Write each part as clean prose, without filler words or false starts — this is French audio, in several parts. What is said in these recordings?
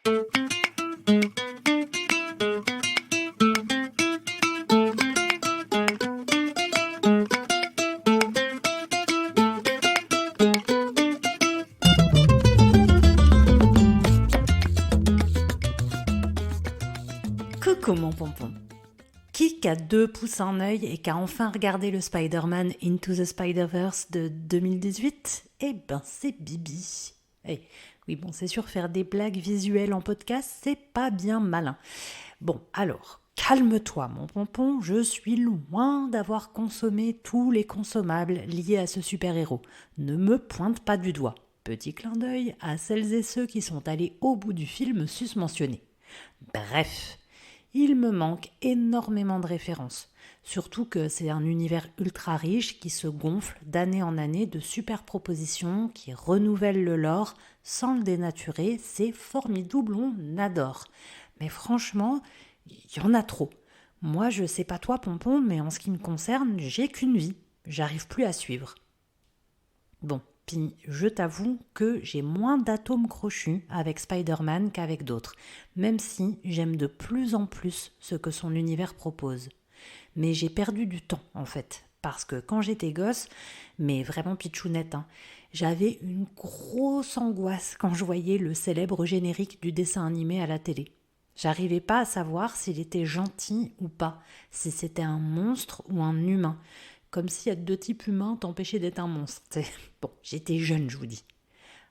Coucou mon pompon. Qui a 2 pouces en œil et qui a enfin regardé le Spider-Man Into the Spider-Verse de 2018 ? Eh ben c'est Bibi. Oui bon, c'est sûr, faire des blagues visuelles en podcast, c'est pas bien malin. Bon alors, calme-toi mon pompon, je suis loin d'avoir consommé tous les consommables liés à ce super-héros. Ne me pointe pas du doigt. Petit clin d'œil à celles et ceux qui sont allés au bout du film susmentionné. Bref, il me manque énormément de références, surtout que c'est un univers ultra riche qui se gonfle d'année en année de super propositions qui renouvellent le lore sans le dénaturer, c'est formidable, on adore. Mais franchement, il y en a trop. Moi, je sais pas toi, pompon, mais en ce qui me concerne, j'ai qu'une vie. J'arrive plus à suivre. Bon, puis je t'avoue que j'ai moins d'atomes crochus avec Spider-Man qu'avec d'autres, même si j'aime de plus en plus ce que son univers propose. Mais j'ai perdu du temps en fait, parce que quand j'étais gosse, mais vraiment pitchounette, j'avais une grosse angoisse quand je voyais le célèbre générique du dessin animé à la télé. J'arrivais pas à savoir s'il était gentil ou pas, si c'était un monstre ou un humain. Comme si être de type humain t'empêchait d'être un monstre. Bon, j'étais jeune, je vous dis.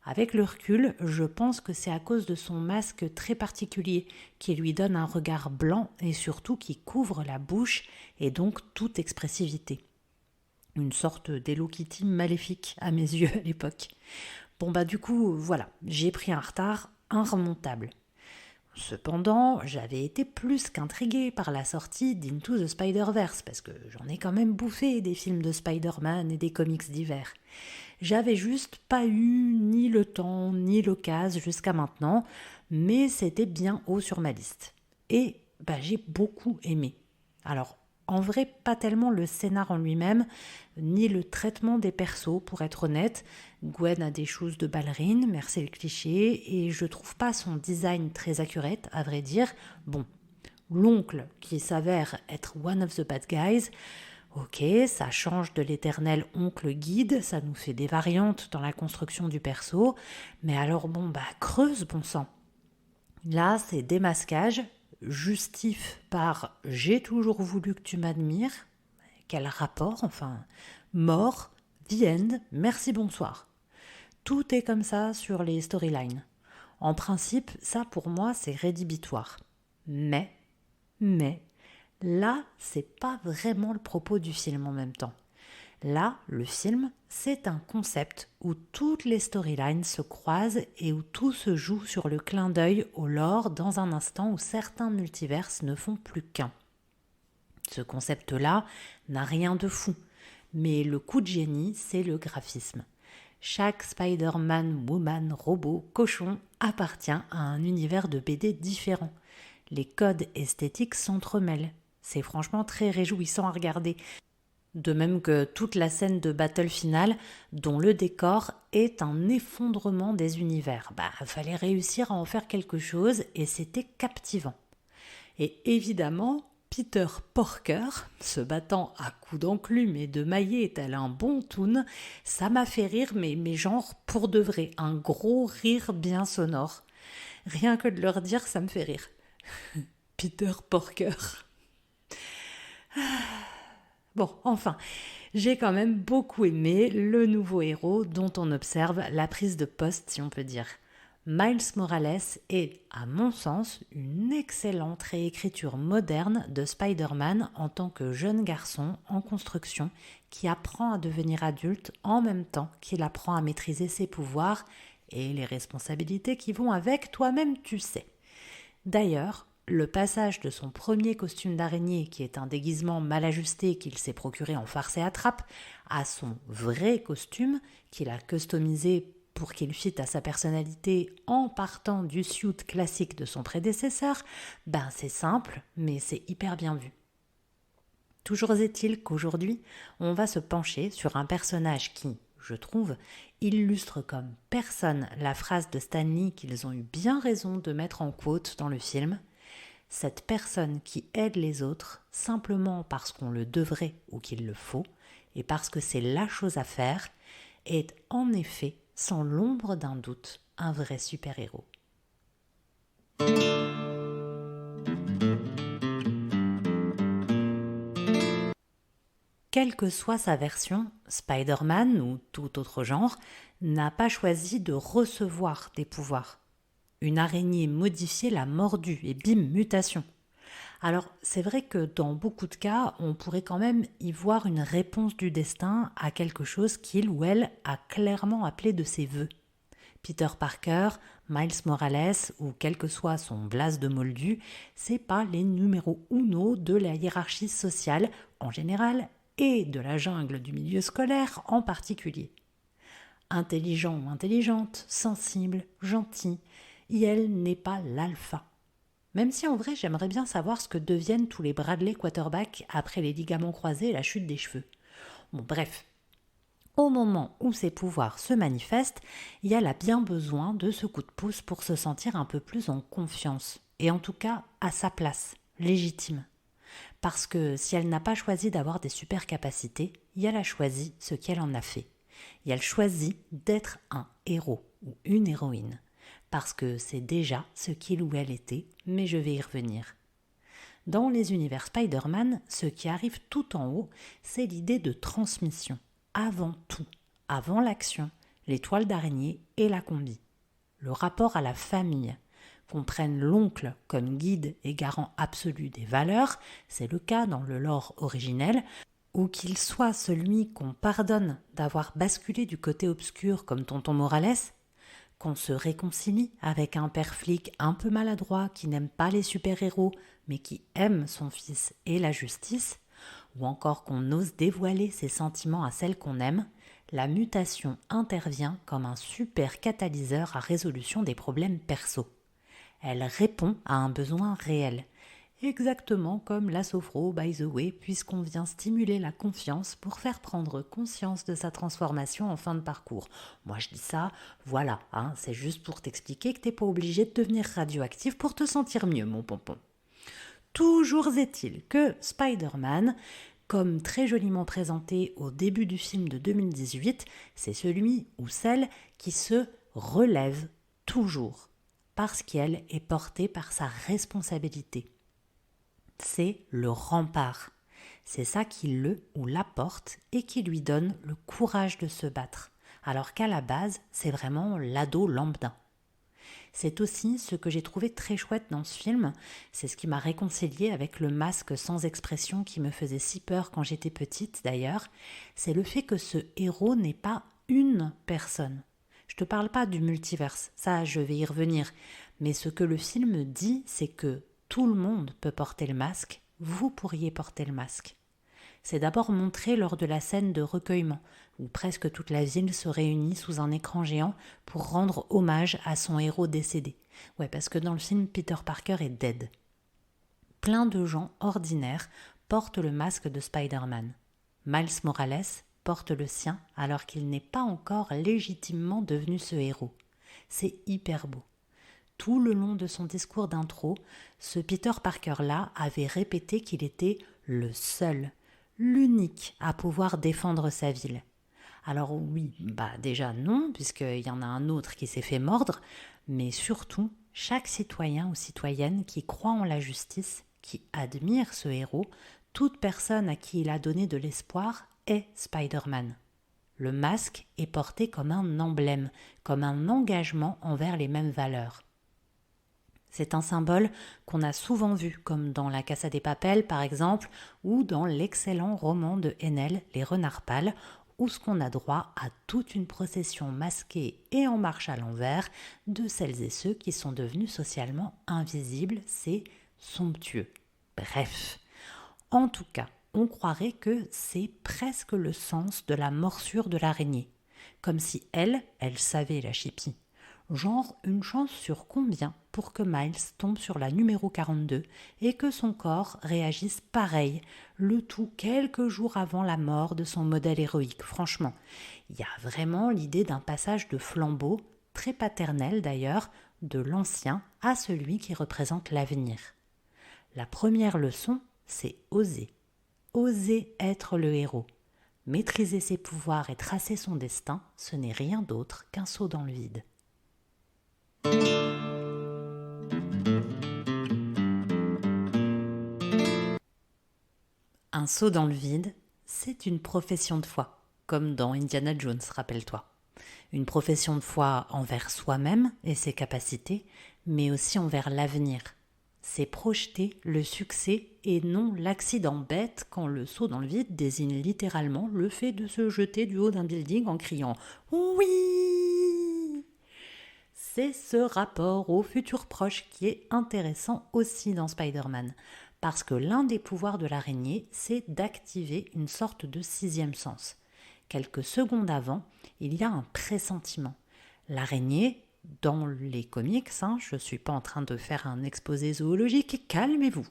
Avec le recul, je pense que c'est à cause de son masque très particulier qui lui donne un regard blanc et surtout qui couvre la bouche et donc toute expressivité. Une sorte d'Hello Kitty maléfique à mes yeux à l'époque. Bon du coup, voilà, j'ai pris un retard inremontable. Cependant, j'avais été plus qu'intriguée par la sortie d'Into the Spider-Verse, parce que j'en ai quand même bouffé des films de Spider-Man et des comics divers. J'avais juste pas eu ni le temps ni l'occasion jusqu'à maintenant, mais c'était bien haut sur ma liste. Et j'ai beaucoup aimé. Alors, en vrai, pas tellement le scénar en lui-même, ni le traitement des persos, pour être honnête. Gwen a des choses de ballerine, merci le cliché, et je trouve pas son design très accurate, à vrai dire. Bon, l'oncle qui s'avère être one of the bad guys, ok, ça change de l'éternel oncle guide, ça nous fait des variantes dans la construction du perso, mais alors creuse bon sang. Là, c'est démasquage, justif par « j'ai toujours voulu que tu m'admires », quel rapport, enfin, mort, the end, merci bonsoir. Tout est comme ça sur les storylines. En principe, ça pour moi c'est rédhibitoire. Mais, là c'est pas vraiment le propos du film en même temps. Là, le film, c'est un concept où toutes les storylines se croisent et où tout se joue sur le clin d'œil au lore dans un instant où certains multiverses ne font plus qu'un. Ce concept-là n'a rien de fou, mais le coup de génie, c'est le graphisme. Chaque Spider-Man, woman, robot, cochon appartient à un univers de BD différent. Les codes esthétiques s'entremêlent. C'est franchement très réjouissant à regarder. De même que toute la scène de battle finale, dont le décor est un effondrement des univers. Fallait réussir à en faire quelque chose et c'était captivant. Et évidemment, Peter Porker, se battant à coups d'enclume et de maillet tel un bon toon, ça m'a fait rire, mais genre pour de vrai, un gros rire bien sonore. Rien que de leur dire, ça me fait rire. Peter Porker. Bon, enfin, j'ai quand même beaucoup aimé le nouveau héros dont on observe la prise de poste, si on peut dire. Miles Morales est, à mon sens, une excellente réécriture moderne de Spider-Man en tant que jeune garçon en construction qui apprend à devenir adulte en même temps qu'il apprend à maîtriser ses pouvoirs et les responsabilités qui vont avec, toi-même tu sais. D'ailleurs, le passage de son premier costume d'araignée, qui est un déguisement mal ajusté qu'il s'est procuré en farce et attrape, à son vrai costume, qu'il a customisé pour qu'il fitte à sa personnalité en partant du suit classique de son prédécesseur, c'est simple, mais c'est hyper bien vu. Toujours est-il qu'aujourd'hui, on va se pencher sur un personnage qui, je trouve, illustre comme personne la phrase de Stanley qu'ils ont eu bien raison de mettre en quote dans le film. Cette personne qui aide les autres simplement parce qu'on le devrait ou qu'il le faut, et parce que c'est la chose à faire, est en effet, sans l'ombre d'un doute, un vrai super-héros. Quelle que soit sa version, Spider-Man ou tout autre genre n'a pas choisi de recevoir des pouvoirs. Une araignée modifiée l'a mordu et bim, mutation. Alors c'est vrai que dans beaucoup de cas, on pourrait quand même y voir une réponse du destin à quelque chose qu'il ou elle a clairement appelé de ses vœux. Peter Parker, Miles Morales ou quel que soit son blaze de moldu, c'est pas les numéros uno de la hiérarchie sociale en général et de la jungle du milieu scolaire en particulier. Intelligent ou intelligente, sensible, gentil, elle n'est pas l'alpha. Même si en vrai j'aimerais bien savoir ce que deviennent tous les Bradley quarterbacks après les ligaments croisés et la chute des cheveux. Bon bref, au moment où ces pouvoirs se manifestent, elle a bien besoin de ce coup de pouce pour se sentir un peu plus en confiance, et en tout cas à sa place, légitime. Parce que si elle n'a pas choisi d'avoir des super capacités, elle a choisi ce qu'elle en a fait. Elle choisit d'être un héros ou une héroïne. Parce que c'est déjà ce qu'il ou elle était, mais je vais y revenir. Dans les univers Spider-Man, ce qui arrive tout en haut, c'est l'idée de transmission. Avant tout, avant l'action, les toiles d'araignée et la combi. Le rapport à la famille. Qu'on prenne l'oncle comme guide et garant absolu des valeurs, c'est le cas dans le lore originel, ou qu'il soit celui qu'on pardonne d'avoir basculé du côté obscur comme tonton Morales, qu'on se réconcilie avec un père flic un peu maladroit qui n'aime pas les super-héros mais qui aime son fils et la justice, ou encore qu'on ose dévoiler ses sentiments à celle qu'on aime, la mutation intervient comme un super catalyseur à résolution des problèmes perso. Elle répond à un besoin réel, exactement comme la sophro by the way, puisqu'on vient stimuler la confiance pour faire prendre conscience de sa transformation en fin de parcours. Moi je dis ça, voilà, c'est juste pour t'expliquer que t'es pas obligé de devenir radioactif pour te sentir mieux, mon pompon. Toujours est-il que Spider-Man, comme très joliment présenté au début du film de 2018, c'est celui ou celle qui se relève toujours, parce qu'elle est portée par sa responsabilité. C'est le rempart. C'est ça qui le ou la porte et qui lui donne le courage de se battre, alors qu'à la base, c'est vraiment l'ado lambda. C'est aussi ce que j'ai trouvé très chouette dans ce film, c'est ce qui m'a réconcilié avec le masque sans expression qui me faisait si peur quand j'étais petite d'ailleurs, c'est le fait que ce héros n'est pas une personne. Je te parle pas du multiverse, ça je vais y revenir, mais ce que le film dit, c'est que tout le monde peut porter le masque, vous pourriez porter le masque. C'est d'abord montré lors de la scène de recueillement, où presque toute la ville se réunit sous un écran géant pour rendre hommage à son héros décédé. Ouais, parce que dans le film, Peter Parker est dead. Plein de gens ordinaires portent le masque de Spider-Man. Miles Morales porte le sien alors qu'il n'est pas encore légitimement devenu ce héros. C'est hyper beau. Tout le long de son discours d'intro, ce Peter Parker-là avait répété qu'il était le seul, l'unique à pouvoir défendre sa ville. Alors oui, déjà non, puisqu'il y en a un autre qui s'est fait mordre, mais surtout, chaque citoyen ou citoyenne qui croit en la justice, qui admire ce héros, toute personne à qui il a donné de l'espoir est Spider-Man. Le masque est porté comme un emblème, comme un engagement envers les mêmes valeurs. C'est un symbole qu'on a souvent vu, comme dans La Casa de Papel par exemple, ou dans l'excellent roman de Henel, Les Renards Pâles, où ce qu'on a droit à toute une procession masquée et en marche à l'envers de celles et ceux qui sont devenus socialement invisibles, c'est somptueux. Bref, en tout cas, on croirait que c'est presque le sens de la morsure de l'araignée, comme si elle savait la chipie. Genre une chance sur combien pour que Miles tombe sur la numéro 42 et que son corps réagisse pareil, le tout quelques jours avant la mort de son modèle héroïque. Franchement, il y a vraiment l'idée d'un passage de flambeau, très paternel d'ailleurs, de l'ancien à celui qui représente l'avenir. La première leçon, c'est oser. Oser être le héros. Maîtriser ses pouvoirs et tracer son destin, ce n'est rien d'autre qu'un saut dans le vide. Un saut dans le vide, c'est une profession de foi, comme dans Indiana Jones, rappelle-toi. Une profession de foi envers soi-même et ses capacités, mais aussi envers l'avenir. C'est projeter le succès et non l'accident bête quand le saut dans le vide désigne littéralement le fait de se jeter du haut d'un building en criant « Oui !» C'est ce rapport au futur proche qui est intéressant aussi dans Spider-Man, parce que l'un des pouvoirs de l'araignée, c'est d'activer une sorte de sixième sens. Quelques secondes avant, il y a un pressentiment. L'araignée, dans les comics, je ne suis pas en train de faire un exposé zoologique, calmez-vous.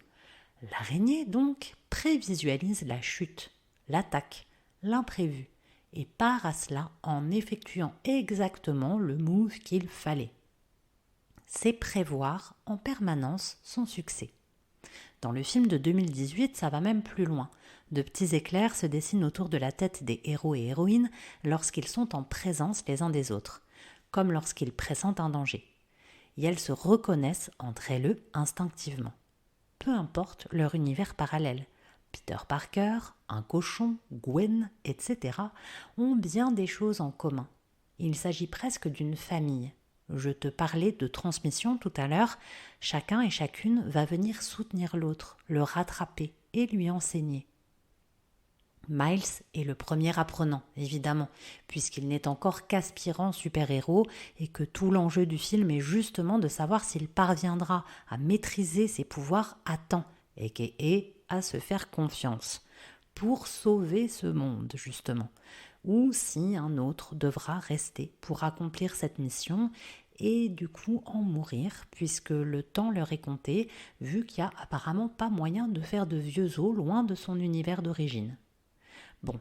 L'araignée, donc, prévisualise la chute, l'attaque, l'imprévu, et part à cela en effectuant exactement le move qu'il fallait. C'est prévoir en permanence son succès. Dans le film de 2018, ça va même plus loin. De petits éclairs se dessinent autour de la tête des héros et héroïnes lorsqu'ils sont en présence les uns des autres, comme lorsqu'ils pressentent un danger. Et elles se reconnaissent entre elles instinctivement. Peu importe leur univers parallèle. Peter Parker, un cochon, Gwen, etc. ont bien des choses en commun. Il s'agit presque d'une famille. Je te parlais de transmission tout à l'heure. Chacun et chacune va venir soutenir l'autre, le rattraper et lui enseigner. Miles est le premier apprenant, évidemment, puisqu'il n'est encore qu'aspirant super-héros et que tout l'enjeu du film est justement de savoir s'il parviendra à maîtriser ses pouvoirs à temps, et à se faire confiance, pour sauver ce monde, justement, ou si un autre devra rester pour accomplir cette mission et du coup en mourir, puisque le temps leur est compté, vu qu'il n'y a apparemment pas moyen de faire de vieux os loin de son univers d'origine. Bon,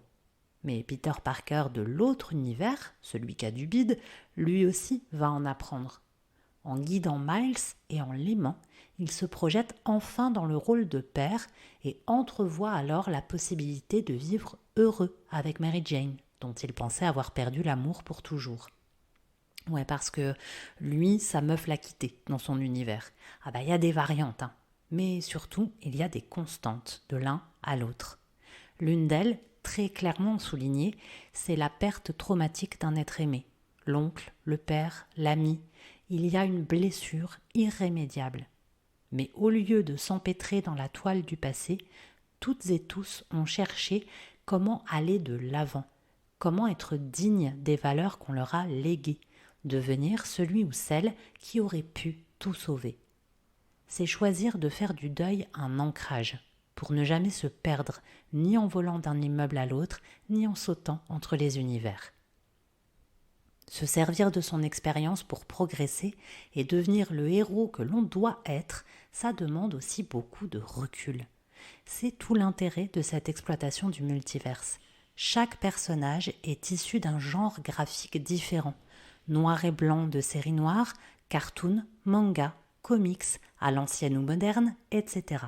mais Peter Parker de l'autre univers, celui qui a du bide, lui aussi va en apprendre. En guidant Miles et en l'aimant, il se projette enfin dans le rôle de père et entrevoit alors la possibilité de vivre heureux avec Mary Jane, dont il pensait avoir perdu l'amour pour toujours. Ouais, parce que lui, sa meuf l'a quitté dans son univers. Ah bah, il y a des variantes, mais surtout, il y a des constantes de l'un à l'autre. L'une d'elles, très clairement soulignée, c'est la perte traumatique d'un être aimé. L'oncle, le père, l'ami, il y a une blessure irrémédiable. Mais au lieu de s'empêtrer dans la toile du passé, toutes et tous ont cherché comment aller de l'avant, comment être digne des valeurs qu'on leur a léguées, devenir celui ou celle qui aurait pu tout sauver. C'est choisir de faire du deuil un ancrage, pour ne jamais se perdre, ni en volant d'un immeuble à l'autre, ni en sautant entre les univers. Se servir de son expérience pour progresser et devenir le héros que l'on doit être, ça demande aussi beaucoup de recul. C'est tout l'intérêt de cette exploitation du multiverse. Chaque personnage est issu d'un genre graphique différent. Noir et blanc de séries noires, cartoon, manga, comics, à l'ancienne ou moderne, etc.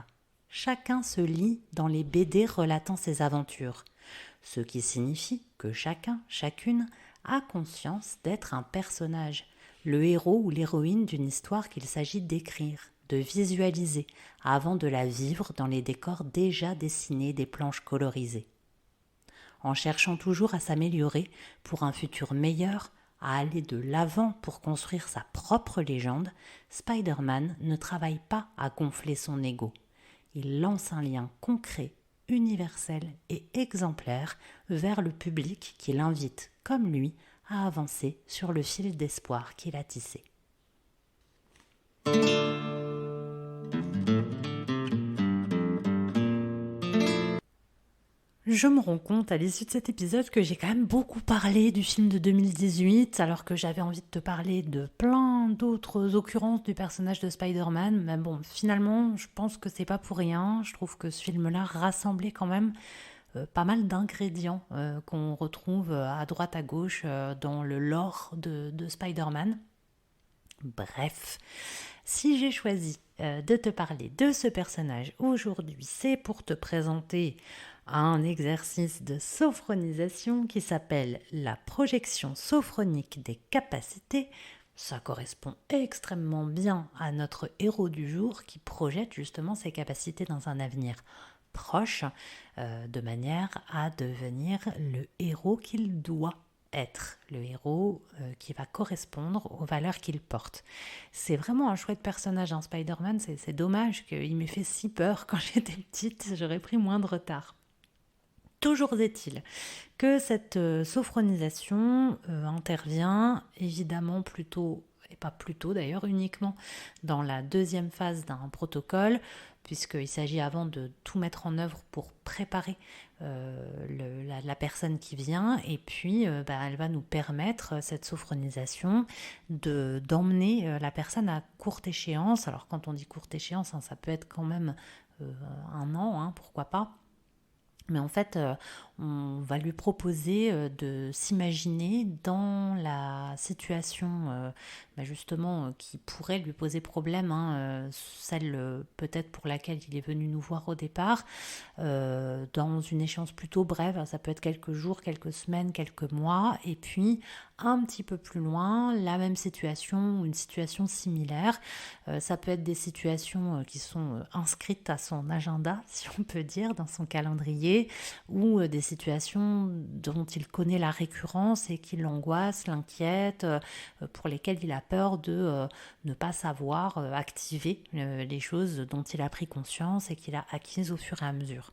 Chacun se lie dans les BD relatant ses aventures, ce qui signifie que chacun, chacune, a conscience d'être un personnage, le héros ou l'héroïne d'une histoire qu'il s'agit d'écrire, de visualiser, avant de la vivre dans les décors déjà dessinés des planches colorisées. En cherchant toujours à s'améliorer pour un futur meilleur, à aller de l'avant pour construire sa propre légende, Spider-Man ne travaille pas à gonfler son ego. Il lance un lien concret, universel et exemplaire vers le public qui l'invite, comme lui, à avancer sur le fil d'espoir qu'il a tissé. Je me rends compte à l'issue de cet épisode que j'ai quand même beaucoup parlé du film de 2018, alors que j'avais envie de te parler de plein d'autres occurrences du personnage de Spider-Man. Mais bon, finalement, je pense que c'est pas pour rien. Je trouve que ce film-là rassemblait quand même pas mal d'ingrédients qu'on retrouve à droite à gauche dans le lore de Spider-Man. Bref, si j'ai choisi de te parler de ce personnage aujourd'hui, c'est pour te présenter un exercice de sophronisation qui s'appelle la projection sophronique des capacités. Ça correspond extrêmement bien à notre héros du jour qui projette justement ses capacités dans un avenir proche, de manière à devenir le héros qu'il doit être, le héros qui va correspondre aux valeurs qu'il porte. C'est vraiment un chouette personnage, hein, Spider-Man. C'est dommage qu'il m'ait fait si peur quand j'étais petite, j'aurais pris moins de retard. Toujours est-il que cette sophronisation intervient évidemment plutôt, et pas plutôt d'ailleurs, uniquement dans la deuxième phase d'un protocole, puisqu'il s'agit avant de tout mettre en œuvre pour préparer la personne qui vient, et puis elle va nous permettre, cette sophronisation, d'emmener la personne à courte échéance. Alors quand on dit courte échéance, hein, ça peut être quand même un an, hein, pourquoi pas. Mais en fait, on va lui proposer de s'imaginer dans la situation justement qui pourrait lui poser problème, hein, celle peut-être pour laquelle il est venu nous voir au départ, dans une échéance plutôt brève. Ça peut être quelques jours, quelques semaines, quelques mois, et puis un petit peu plus loin, la même situation ou une situation similaire. Ça peut être des situations qui sont inscrites à son agenda, si on peut dire, dans son calendrier, ou des situations dont il connaît la récurrence et qui l'angoissent, l'inquiètent, pour lesquelles il a peur de ne pas savoir activer les choses dont il a pris conscience et qu'il a acquises au fur et à mesure.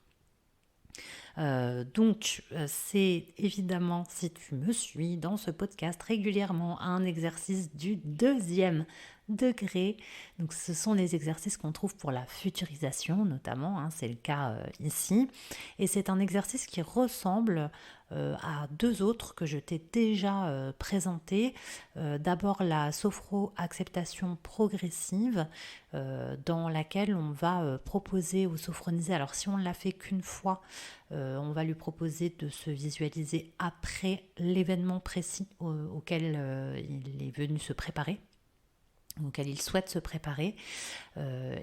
Donc c'est évidemment, si tu me suis dans ce podcast régulièrement, un exercice du deuxième degré. Donc ce sont les exercices qu'on trouve pour la futurisation notamment, hein, c'est le cas ici, et c'est un exercice qui ressemble à deux autres que je t'ai déjà présentés. D'abord la sophro-acceptation progressive, dans laquelle on va proposer au sophronisé, alors si on ne l'a fait qu'une fois, on va lui proposer de se visualiser après l'événement précis auquel il est venu se préparer, auquel il souhaite se préparer,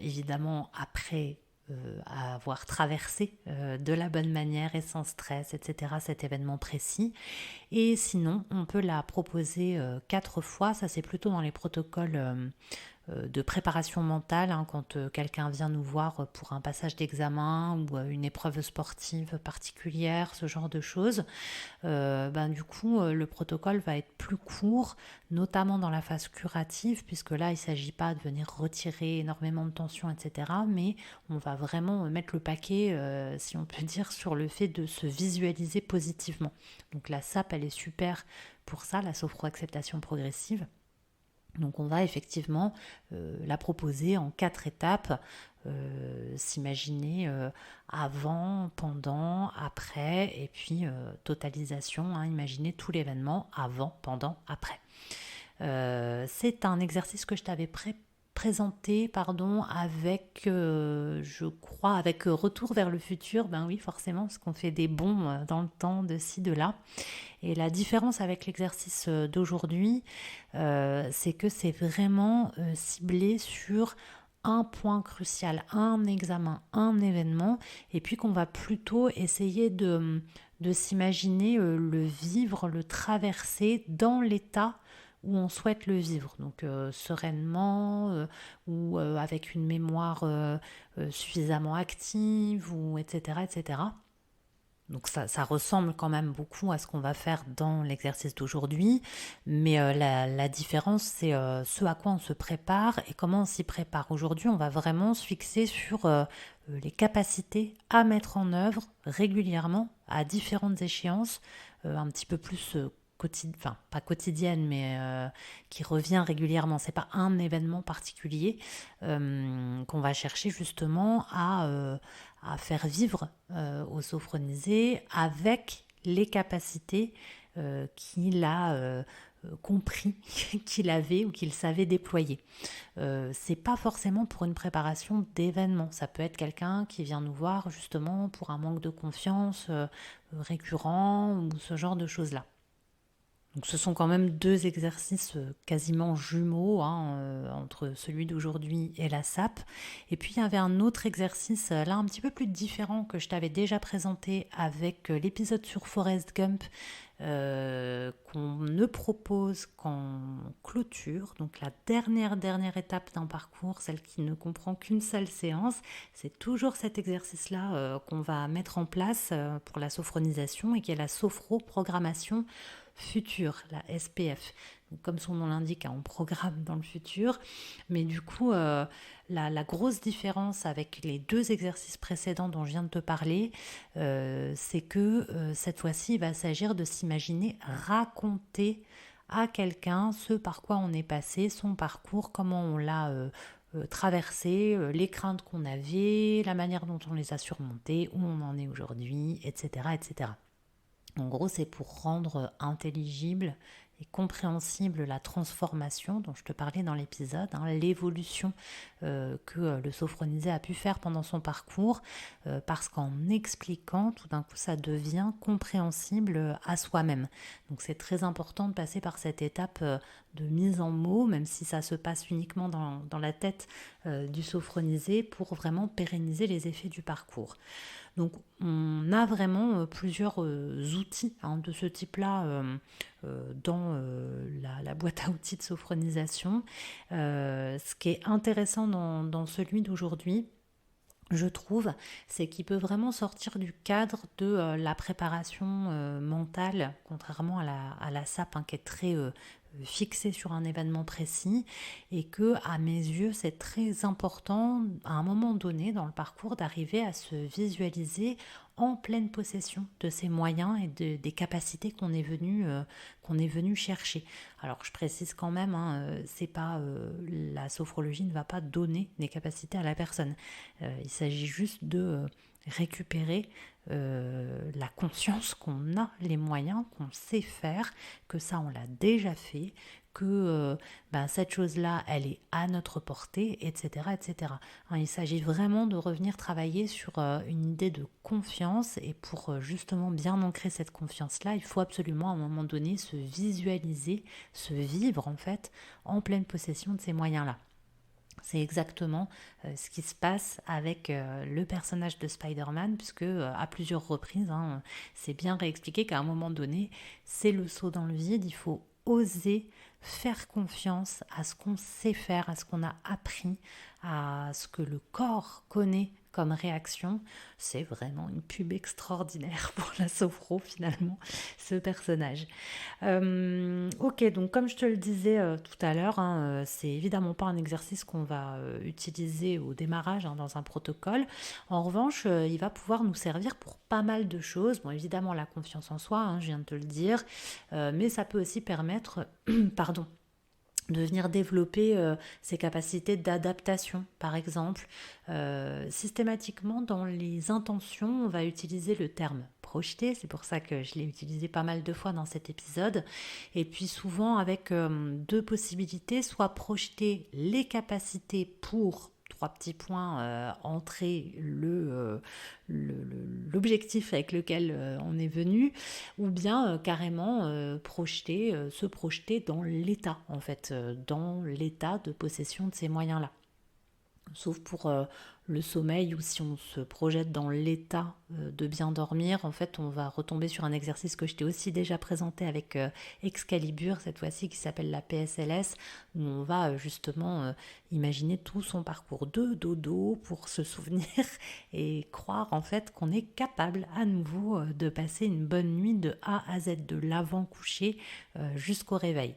évidemment après avoir traversé de la bonne manière et sans stress, etc., cet événement précis. Et sinon, on peut la proposer 4 fois, ça c'est plutôt dans les protocoles de préparation mentale, hein, quand quelqu'un vient nous voir pour un passage d'examen ou une épreuve sportive particulière, ce genre de choses. Du coup, le protocole va être plus court, notamment dans la phase curative, puisque là, il ne s'agit pas de venir retirer énormément de tension, etc., mais on va vraiment mettre le paquet, si on peut dire, sur le fait de se visualiser positivement. Donc la SAP, elle est super pour ça, la sophro-acceptation progressive. Donc on va effectivement la proposer en 4 étapes, s'imaginer avant, pendant, après, et puis totalisation, hein, imaginer tout l'événement avant, pendant, après. C'est un exercice que je t'avais présenté avec, je crois, avec Retour vers le futur. Ben oui, forcément, parce qu'on fait des bonds dans le temps de ci, de là. Et la différence avec l'exercice d'aujourd'hui, c'est que c'est vraiment ciblé sur un point crucial, un examen, un événement, et puis qu'on va plutôt essayer de s'imaginer le vivre, le traverser dans l'état où on souhaite le vivre, donc sereinement ou avec une mémoire suffisamment active, ou etc., etc. Donc ça ressemble quand même beaucoup à ce qu'on va faire dans l'exercice d'aujourd'hui, mais la différence, c'est ce à quoi on se prépare et comment on s'y prépare. Aujourd'hui, on va vraiment se fixer sur les capacités à mettre en œuvre régulièrement à différentes échéances, un petit peu plus enfin pas quotidienne, mais qui revient régulièrement. C'est pas un événement particulier qu'on va chercher justement à faire vivre au sophronisé avec les capacités qu'il a compris qu'il avait ou qu'il savait déployer. C'est pas forcément pour une préparation d'événement. Ça peut être quelqu'un qui vient nous voir justement pour un manque de confiance récurrent ou ce genre de choses-là. Donc ce sont quand même deux exercices quasiment jumeaux entre celui d'aujourd'hui et la SAP. Et puis il y avait un autre exercice là un petit peu plus différent que je t'avais déjà présenté avec l'épisode sur Forrest Gump qu'on ne propose qu'en clôture. Donc la dernière étape d'un parcours, celle qui ne comprend qu'une seule séance, c'est toujours cet exercice-là qu'on va mettre en place pour la sophronisation et qui est la sophroprogrammation future, la SPF. Donc, comme son nom l'indique, on programme dans le futur. Mais du coup, la grosse différence avec les deux exercices précédents dont je viens de te parler, c'est que cette fois-ci, il va s'agir de s'imaginer raconter à quelqu'un ce par quoi on est passé, son parcours, comment on l'a traversé, les craintes qu'on avait, la manière dont on les a surmontées, où on en est aujourd'hui, etc., etc. En gros, c'est pour rendre intelligible et compréhensible la transformation dont je te parlais dans l'épisode, l'évolution que le sophronisé a pu faire pendant son parcours, parce qu'en expliquant, tout d'un coup, ça devient compréhensible à soi-même. Donc c'est très important de passer par cette étape de mise en mots, même si ça se passe uniquement dans la tête du sophronisé, pour vraiment pérenniser les effets du parcours. Donc on a vraiment plusieurs outils de ce type-là dans la boîte à outils de sophronisation. Ce qui est intéressant dans celui d'aujourd'hui, je trouve, c'est qu'il peut vraiment sortir du cadre de la préparation mentale, contrairement à la SAP qui est très fixée sur un événement précis, et que à mes yeux c'est très important à un moment donné dans le parcours d'arriver à se visualiser en pleine possession de ses moyens et des capacités qu'on est venu chercher. Alors je précise quand même, c'est pas la sophrologie ne va pas donner des capacités à la personne. Il s'agit juste de récupérer la conscience qu'on a les moyens, qu'on sait faire, que ça on l'a déjà fait, que cette chose-là, elle est à notre portée, etc. etc. Il s'agit vraiment de revenir travailler sur une idée de confiance, et pour justement bien ancrer cette confiance-là, il faut absolument à un moment donné se visualiser, se vivre en fait en pleine possession de ces moyens-là. C'est exactement ce qui se passe avec le personnage de Spider-Man, puisque à plusieurs reprises, c'est bien réexpliqué qu'à un moment donné, c'est le saut dans le vide, il faut oser faire confiance à ce qu'on sait faire, à ce qu'on a appris, à ce que le corps connaît comme réaction. C'est vraiment une pub extraordinaire pour la sophro finalement, ce personnage. Ok, donc comme je te le disais tout à l'heure, c'est évidemment pas un exercice qu'on va utiliser au démarrage dans un protocole. En revanche, il va pouvoir nous servir pour pas mal de choses. Bon, évidemment la confiance en soi, je viens de te le dire, mais ça peut aussi permettre, de venir développer ses capacités d'adaptation, par exemple. Systématiquement, dans les intentions, on va utiliser le terme projeter, c'est pour ça que je l'ai utilisé pas mal de fois dans cet épisode, et puis souvent avec deux possibilités, soit projeter les capacités pour trois petits points, entrer l'objectif avec lequel on est venu, ou bien carrément se projeter dans l'état, en fait, dans l'état de possession de ces moyens-là. Sauf pour le sommeil, ou si on se projette dans l'état de bien dormir, en fait on va retomber sur un exercice que je t'ai aussi déjà présenté avec Excalibur, cette fois-ci, qui s'appelle la PSLS, où on va justement imaginer tout son parcours de dodo pour se souvenir et croire en fait qu'on est capable à nouveau de passer une bonne nuit de A à Z, de l'avant-coucher jusqu'au réveil.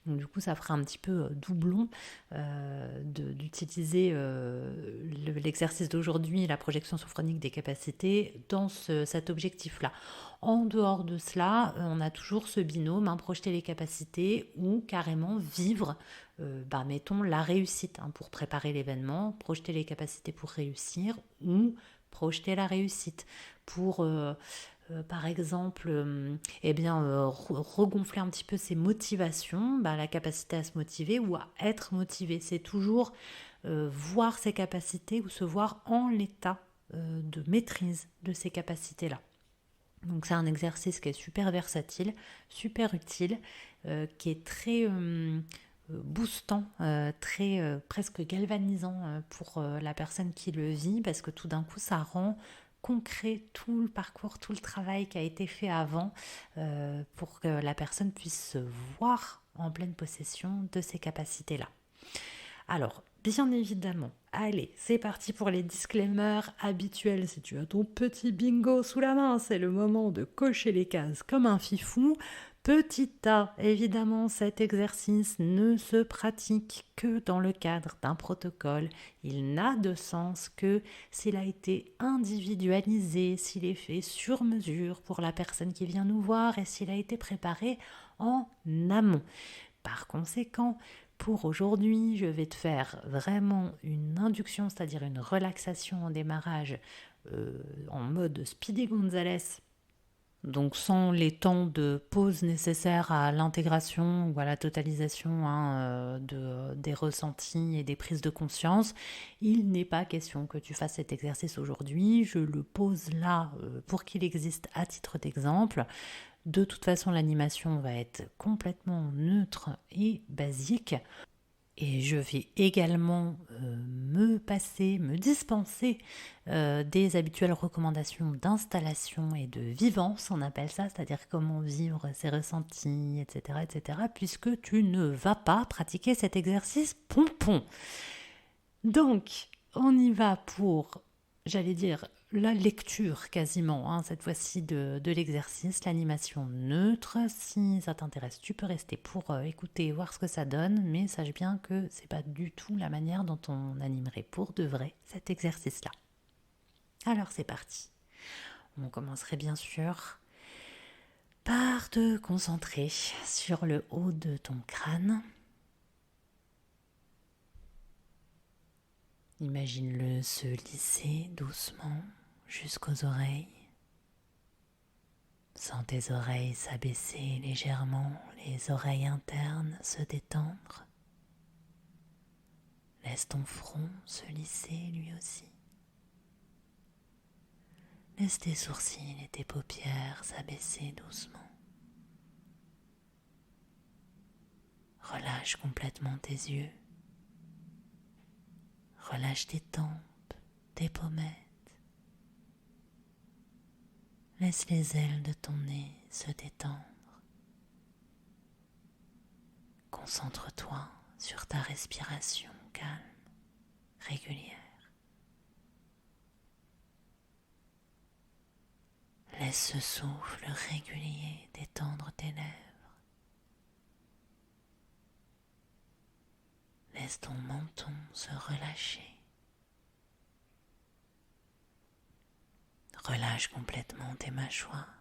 Donc du coup, ça fera un petit peu doublon d'utiliser l'exercice l'exercice d'aujourd'hui, la projection sophronique des capacités, dans cet objectif-là. En dehors de cela, on a toujours ce binôme, projeter les capacités ou carrément vivre, mettons, la réussite pour préparer l'événement, projeter les capacités pour réussir ou projeter la réussite pour... par exemple, regonfler un petit peu ses motivations, la capacité à se motiver ou à être motivé. C'est toujours voir ses capacités ou se voir en l'état de maîtrise de ces capacités-là. Donc c'est un exercice qui est super versatile, super utile, qui est très boostant, très presque galvanisant pour la personne qui le vit, parce que tout d'un coup ça rend concret tout le parcours, tout le travail qui a été fait avant pour que la personne puisse se voir en pleine possession de ces capacités-là. Alors, bien évidemment, allez, c'est parti pour les disclaimers habituels. Si tu as ton petit bingo sous la main, c'est le moment de cocher les cases comme un fifou. Petit A, évidemment, cet exercice ne se pratique que dans le cadre d'un protocole. Il n'a de sens que s'il a été individualisé, s'il est fait sur mesure pour la personne qui vient nous voir et s'il a été préparé en amont. Par conséquent, pour aujourd'hui, je vais te faire vraiment une induction, c'est-à-dire une relaxation en démarrage en mode Speedy Gonzales, donc sans les temps de pause nécessaires à l'intégration ou à la totalisation des ressentis et des prises de conscience. Il n'est pas question que tu fasses cet exercice aujourd'hui, je le pose là pour qu'il existe à titre d'exemple. De toute façon, l'animation va être complètement neutre et basique. Et je vais également me dispenser des habituelles recommandations d'installation et de vivance, on appelle ça, c'est-à-dire comment vivre ses ressentis, etc., puisque tu ne vas pas pratiquer cet exercice pompon. Donc, on y va pour, j'allais dire, la lecture quasiment, cette fois-ci de l'exercice, l'animation neutre. Si ça t'intéresse, tu peux rester pour écouter et voir ce que ça donne, mais sache bien que c'est pas du tout la manière dont on animerait pour de vrai cet exercice-là. Alors c'est parti. On commencerait bien sûr par te concentrer sur le haut de ton crâne. Imagine-le se lisser doucement jusqu'aux oreilles. Sens tes oreilles s'abaisser légèrement, les oreilles internes se détendre. Laisse ton front se lisser lui aussi. Laisse tes sourcils et tes paupières s'abaisser doucement. Relâche complètement tes yeux. Relâche tes tempes, tes pommettes. Laisse les ailes de ton nez se détendre. Concentre-toi sur ta respiration calme, régulière. Laisse ce souffle régulier détendre tes lèvres. Laisse ton menton se relâcher. Relâche complètement tes mâchoires.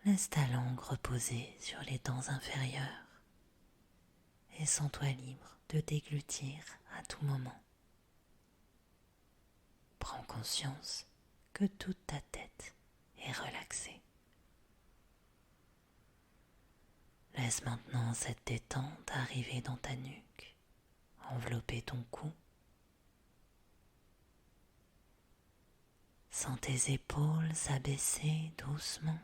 Laisse ta langue reposer sur les dents inférieures et sens-toi libre de déglutir à tout moment. Prends conscience que toute ta tête est relaxée. Laisse maintenant cette détente arriver dans ta nuque, envelopper ton cou. Sens tes épaules s'abaisser doucement.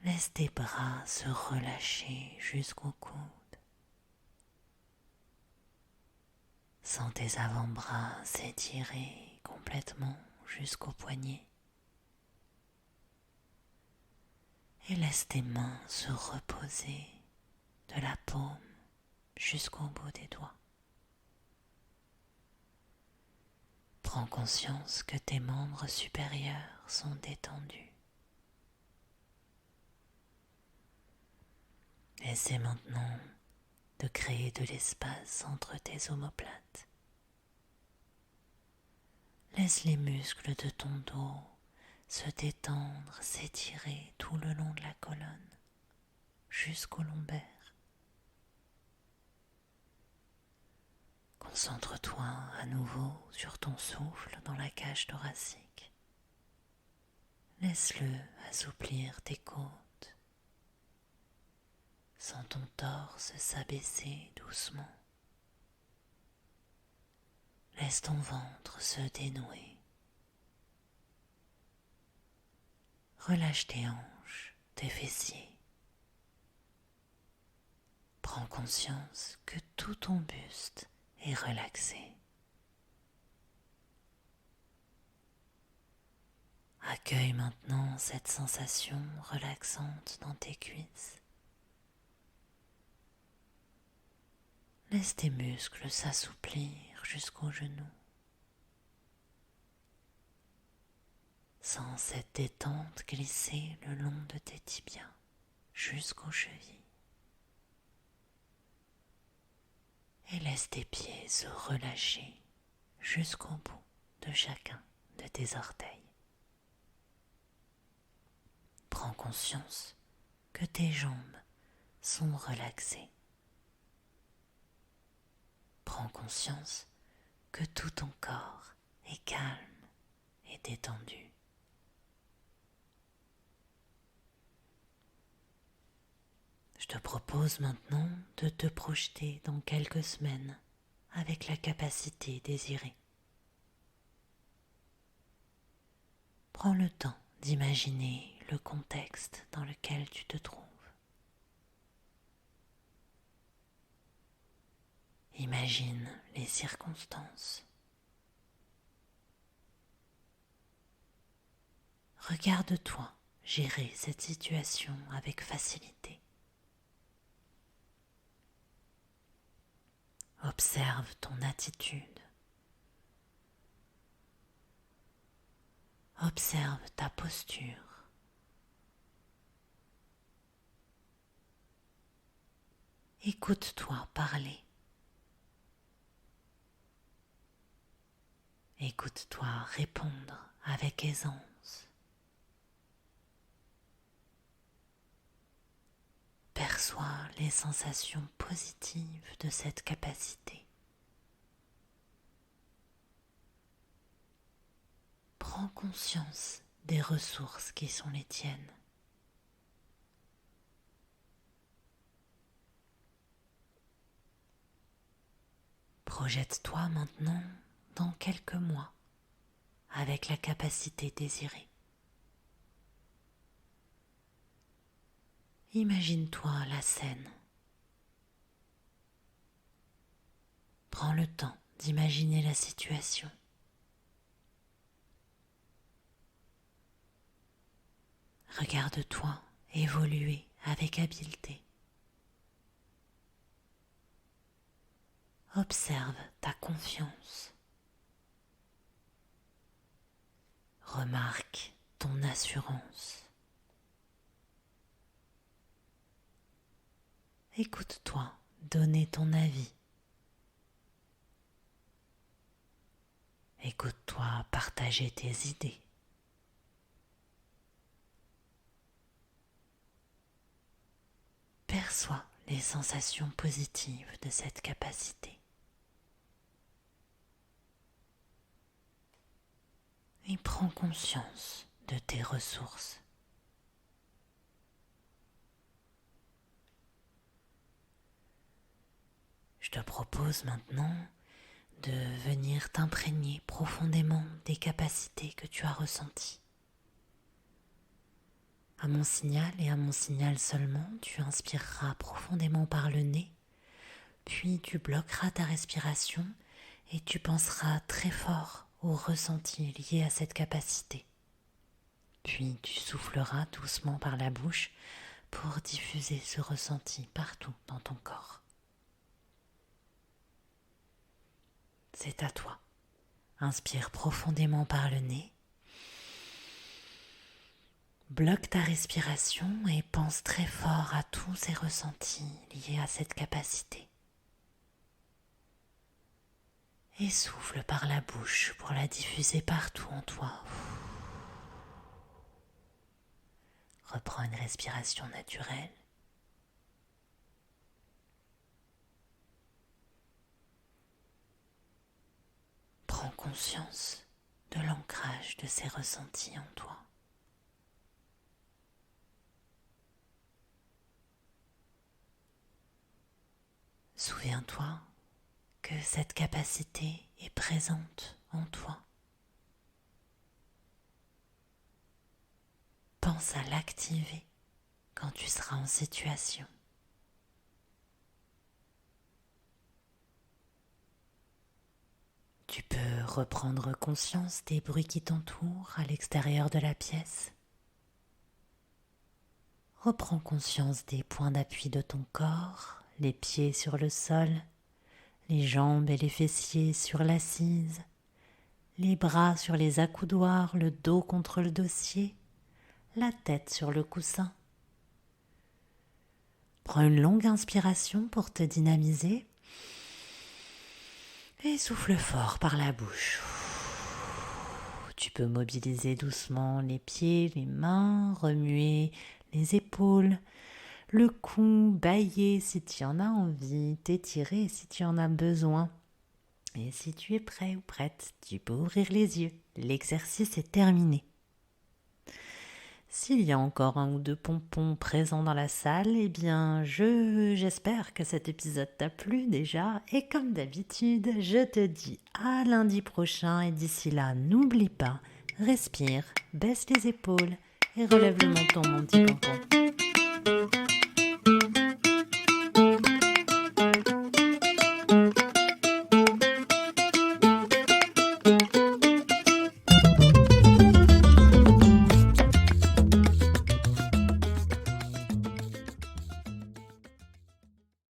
Laisse tes bras se relâcher jusqu'au coude. Sens tes avant-bras s'étirer complètement jusqu'aux poignets. Et laisse tes mains se reposer de la paume jusqu'au bout des doigts. Prends conscience que tes membres supérieurs sont détendus. Essaie maintenant de créer de l'espace entre tes omoplates. Laisse les muscles de ton dos se détendre, s'étirer tout le long de la colonne, jusqu'au lombaire. Concentre-toi à nouveau sur ton souffle dans la cage thoracique. Laisse-le assouplir tes côtes. Sens ton torse s'abaisser doucement. Laisse ton ventre se dénouer. Relâche tes hanches, tes fessiers. Prends conscience que tout ton buste est relaxé. Accueille maintenant cette sensation relaxante dans tes cuisses. Laisse tes muscles s'assouplir jusqu'aux genoux. Sens cette détente glisser le long de tes tibias jusqu'aux chevilles. Et laisse tes pieds se relâcher jusqu'au bout de chacun de tes orteils. Prends conscience que tes jambes sont relaxées. Prends conscience que tout ton corps est calme et détendu. Je te propose maintenant de te projeter dans quelques semaines avec la capacité désirée. Prends le temps d'imaginer le contexte dans lequel tu te trouves. Imagine les circonstances. Regarde-toi gérer cette situation avec facilité. Observe ton attitude. Observe ta posture. Écoute-toi parler. Écoute-toi répondre avec aisance. Perçois les sensations positives de cette capacité. Prends conscience des ressources qui sont les tiennes. Projette-toi maintenant dans quelques mois avec la capacité désirée. Imagine-toi la scène. Prends le temps d'imaginer la situation. Regarde-toi évoluer avec habileté. Observe ta confiance. Remarque ton assurance. Écoute-toi donner ton avis. Écoute-toi partager tes idées. Perçois les sensations positives de cette capacité. Et prends conscience de tes ressources. Je te propose maintenant de venir t'imprégner profondément des capacités que tu as ressenties. À mon signal et à mon signal seulement, tu inspireras profondément par le nez, puis tu bloqueras ta respiration et tu penseras très fort aux ressentis liés à cette capacité. Puis tu souffleras doucement par la bouche pour diffuser ce ressenti partout dans ton corps. C'est à toi. Inspire profondément par le nez. Bloque ta respiration et pense très fort à tous ces ressentis liés à cette capacité. Et souffle par la bouche pour la diffuser partout en toi. Reprends une respiration naturelle. Prends conscience de l'ancrage de ces ressentis en toi. Souviens-toi que cette capacité est présente en toi. Pense à l'activer quand tu seras en situation. Tu peux reprendre conscience des bruits qui t'entourent à l'extérieur de la pièce. Reprends conscience des points d'appui de ton corps, les pieds sur le sol, les jambes et les fessiers sur l'assise, les bras sur les accoudoirs, le dos contre le dossier, la tête sur le coussin. Prends une longue inspiration pour te dynamiser et souffle fort par la bouche. Tu peux mobiliser doucement les pieds, les mains, remuer les épaules, le cou, bâiller si tu en as envie, t'étirer si tu en as besoin. Et si tu es prêt ou prête, tu peux ouvrir les yeux. L'exercice est terminé. S'il y a encore un ou deux pompons présents dans la salle, eh bien, j'espère que cet épisode t'a plu déjà. Et comme d'habitude, je te dis à lundi prochain. Et d'ici là, n'oublie pas, respire, baisse les épaules et relève le menton, mon petit pompon.